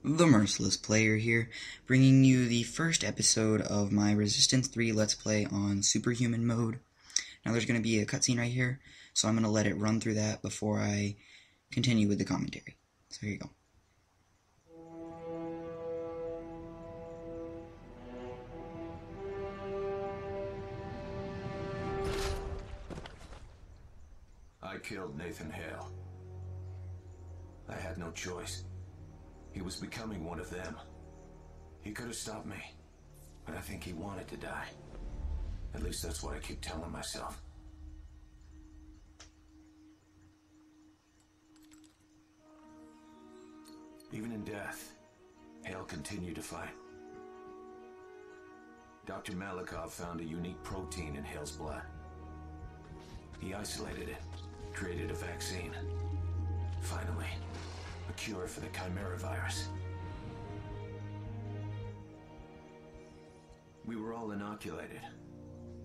The Merciless Player here, bringing you the first episode of my Resistance 3 Let's Play on Superhuman mode. Now there's going to be a cutscene right here, so I'm going to let it run through that before I continue with the commentary. So here you go. I killed Nathan Hale. I had no choice. He was becoming one of them. He could have stopped me, but I think he wanted to die. At least that's what I keep telling myself. Even in death, Hale continued to fight. Dr. Malikov found a unique protein in Hale's blood. He isolated it, created a vaccine. Finally, a cure for the Chimera virus. We were all inoculated,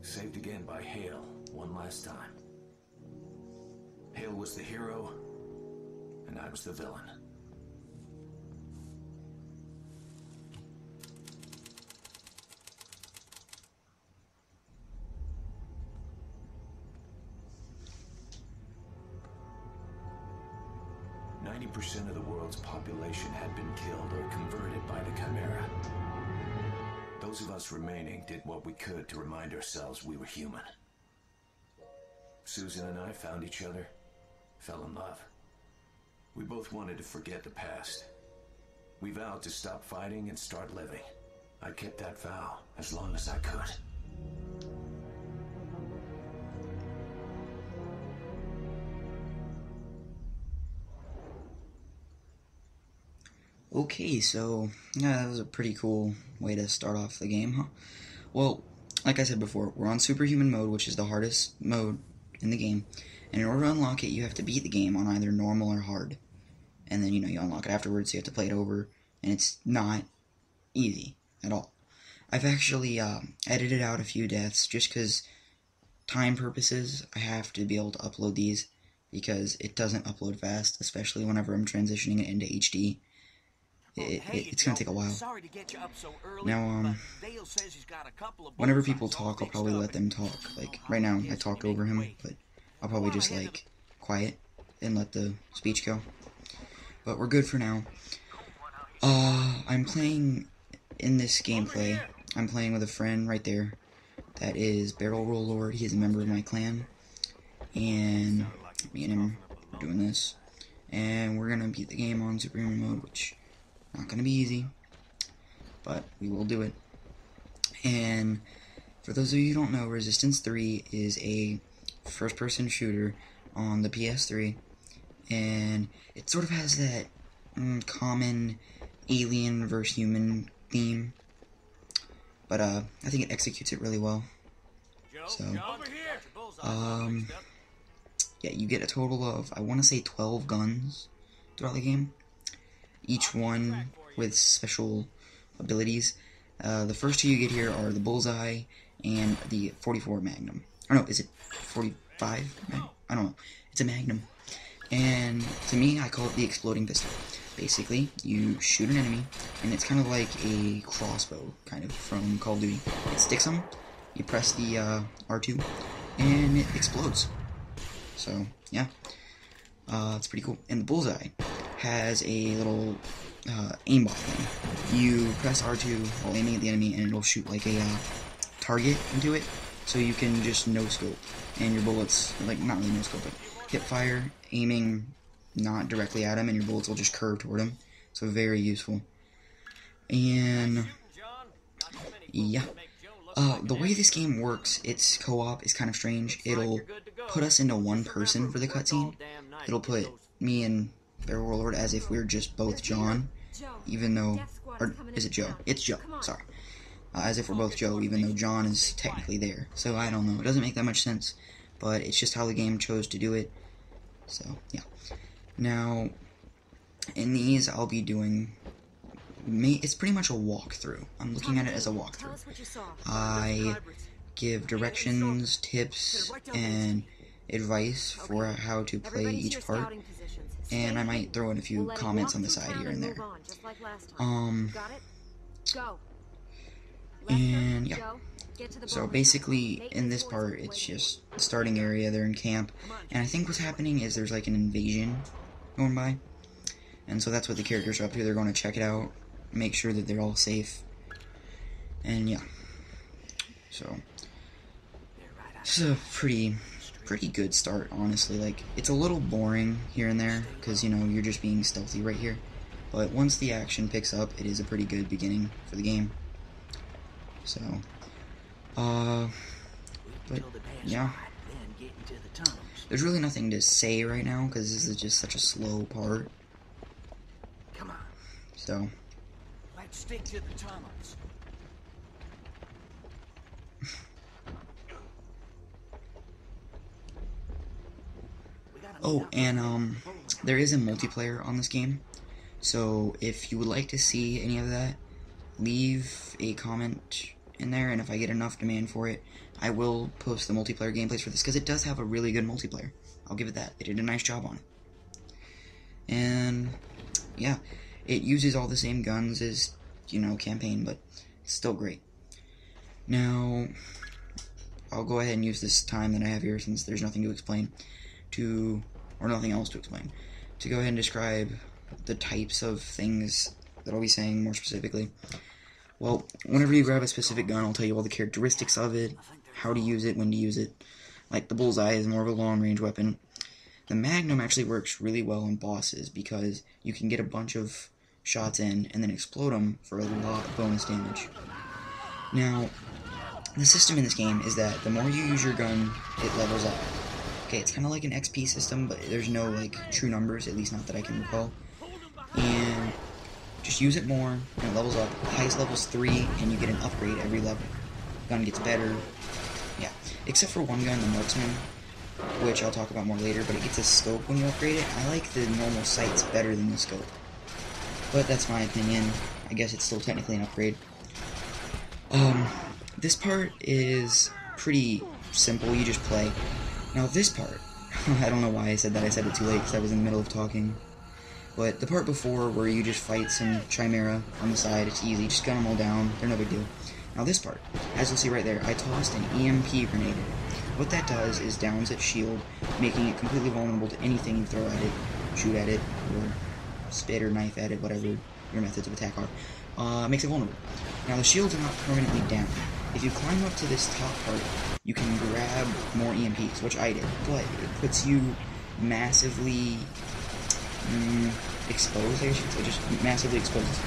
saved again by Hale one last time. Hale was the hero, and I was the villain. % of the world's population had been killed or converted by the Chimera. Those of us remaining did what we could to remind ourselves we were human. Susan and I found each other, fell in love. We both wanted to forget the past. We vowed to stop fighting and start living. I kept that vow as long as I could. Okay, so, yeah, that was a pretty cool way to start off the game, huh? Well, like I said before, we're on Superhuman mode, which is the hardest mode in the game. And in order to unlock it, you have to beat the game on either normal or hard. And then, you unlock it afterwards, so you have to play it over. And it's not easy at all. I've actually edited out a few deaths just because time purposes, I have to be able to upload these because it doesn't upload fast, especially whenever I'm transitioning it into HD. It's going to take a while. Now, whenever people talk, I'll probably let them talk. Like, right now, I talked over him, but I'll probably just, quiet and let the speech go. But we're good for now. I'm playing, in this gameplay, I'm playing with a friend right there. That is Barrel Roll Lord. He is a member of my clan. And me and him are doing this. And we're going to beat the game on Superhuman mode, which... not going to be easy, but we will do it. And for those of you who don't know, Resistance 3 is a first-person shooter on the PS3, and it sort of has that common alien versus human theme, but I think it executes it really well. So, yeah, you get a total of, I want to say 12 guns throughout the game. Each one with special abilities. The first two you get here are the Bullseye and the 44 Magnum. Or no, is it 45? I don't know. It's a Magnum. And to me, I call it the Exploding Pistol. Basically, you shoot an enemy, and it's kind of like a crossbow, kind of, from Call of Duty. It sticks them, you press the R2, and it explodes. So, yeah. It's pretty cool. And the Bullseye has a little aimbot thing. You press R2 while aiming at the enemy, and it'll shoot like a target into it, so you can just no-scope. And your bullets, like, not really no-scope, but hip fire, aiming not directly at him, and your bullets will just curve toward him. So very useful. And, yeah. The way this game works, its co-op is kind of strange. It'll put us into one person for the cutscene. It'll put me and Barrel Roll Lord as if we're just both John, even though, or is it Joe? It's Joe, sorry. As if we're both Joe, even though John is technically there. So, I don't know, it doesn't make that much sense, but it's just how the game chose to do it. So, yeah. Now, in these, I'll be doing, it's pretty much a walkthrough. I'm looking at it as a walkthrough. I give directions, tips, and advice for how to play each part. and I might throw in a few comments on the side here and there. And yeah. So basically, in this part, it's just the starting area. They're in camp, and I think what's happening is there's like an invasion going by, and so that's what the characters are up to. They're going to check it out, make sure that they're all safe, and yeah. So this is a pretty good start, honestly. Like, it's a little boring here and there because, you know, you're just being stealthy right here, but once the action picks up, it is a pretty good beginning for the game. So but yeah, there's really nothing to say right now because this is just such a slow part. Come on. So Let's stick to the tunnels. oh, and there is a multiplayer on this game, so if you would like to see any of that, leave a comment in there, and if I get enough demand for it, I will post the multiplayer gameplays for this, because it does have a really good multiplayer. I'll give it that. They did a nice job on it. And yeah, it uses all the same guns as, you know, campaign, but it's still great. Now, I'll go ahead and use this time that I have here, since there's nothing to explain, or nothing else to explain, to go ahead and describe the types of things that I'll be saying more specifically. Well, whenever you grab a specific gun, I'll tell you all the characteristics of it, how to use it, when to use it. Like, the bullseye is more of a long-range weapon. The Magnum actually works really well on bosses, because you can get a bunch of shots in, and then explode them for a lot of bonus damage. Now, the system in this game is that the more you use your gun, it levels up. Okay, it's kind of like an XP system, but there's no, like, true numbers, at least not that I can recall. And just use it more, and it levels up. The highest level's 3, and you get an upgrade every level. Gun gets better. Yeah, except for one gun, the Marksman, which I'll talk about more later, but it gets a scope when you upgrade it. I like the normal sights better than the scope, but that's my opinion. I guess it's still technically an upgrade. This part is pretty simple. You just play. Now this part, I don't know why I said that. I said it too late because I was in the middle of talking. But the part before, where you just fight some Chimera on the side, it's easy. Just gun them all down. They're no big deal. Now this part, as you'll see right there, I tossed an EMP grenade. What that does is downs its shield, making it completely vulnerable to anything you throw at it, shoot at it, or spit or knife at it, whatever your methods of attack are. Makes it vulnerable. Now the shields are not permanently down. If you climb up to this top part, you can grab more EMPs, which I did, but it puts you massively exposed, I should say, just massively exposed.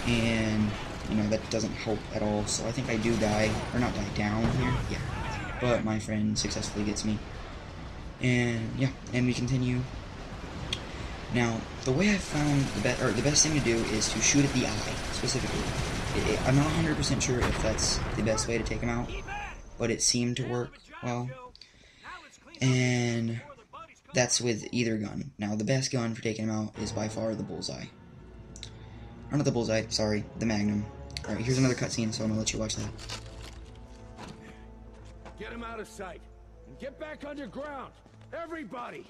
And, you know, that doesn't help at all, so I think I do die, or not die down here, yeah. But my friend successfully gets me. And, yeah, and we continue. Now, the way I found the best thing to do is to shoot at the eye, specifically. I'm not 100% sure if that's the best way to take him out, but it seemed to work well. And that's with either gun. Now, the best gun for taking him out is by far the bullseye. Or not the bullseye, sorry, the Magnum. Alright, here's another cutscene, so I'm gonna let you watch that. Get him out of sight. And get back underground. Everybody!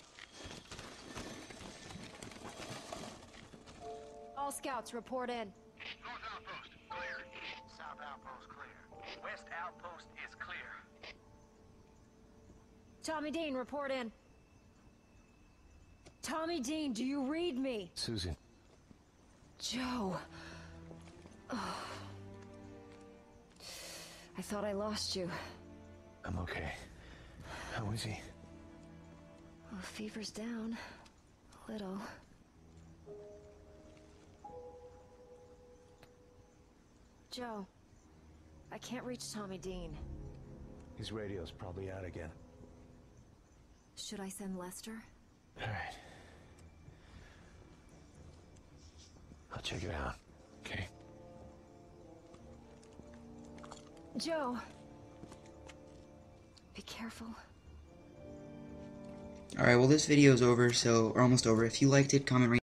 All scouts, report in. North outpost, clear. South outpost, clear. West outpost is clear. Tommy Dean, report in. Tommy Dean, do you read me? Susan. Joe. Oh. I thought I lost you. I'm okay. How is he? Well, fever's down. A little. Joe, I can't reach Tommy Dean. His radio's probably out again. Should I send Lester? Alright. I'll check it out, okay? Joe! Be careful. Alright, well this video is over, or almost over. If you liked it, comment, rate,